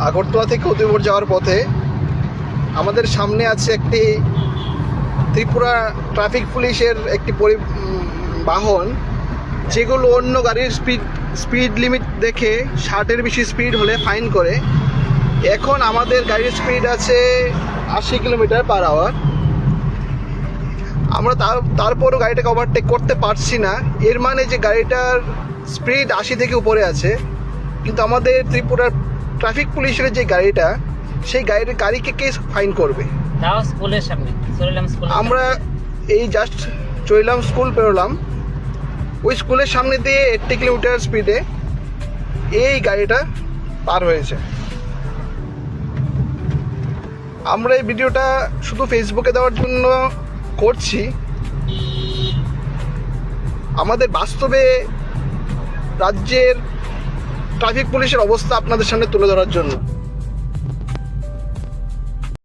আগরতলা থেকে উদয়পুর যাওয়ার পথে আমাদের সামনে আছে একটি ত্রিপুরা ট্রাফিক পুলিশের একটি বাহন, যেগুলো অন্য গাড়ির স্পিড লিমিট দেখে 60-এর বেশি স্পিড হলে ফাইন করে। এখন আমাদের গাড়ির স্পিড আছে 80 কিলোমিটার/আওয়ার। আমরা তারপরও গাড়িটাকে ওভারটেক করতে পারছি না। এর মানে যে গাড়িটার স্পিড 80 থেকে উপরে আছে, কিন্তু আমাদের ত্রিপুরার ট্রাফিক পুলিশের যে গাড়িটা, সেই গাড়িকে কে ফাইন করবে? স্কুলের সামনে আমরা এই জাস্ট চৈলাম স্কুল পেরোলাম, ওই স্কুলের সামনে দিয়ে 80 কিলোমিটার স্পিডে এই গাড়িটা পার হয়েছে। আমরা এই ভিডিওটা শুধু ফেসবুকে দেওয়ার জন্য করছি, আমাদের বাস্তবে রাজ্যের ট্রাফিক পুলিশের অবস্থা আপনাদের সামনে তুলে ধরার জন্য।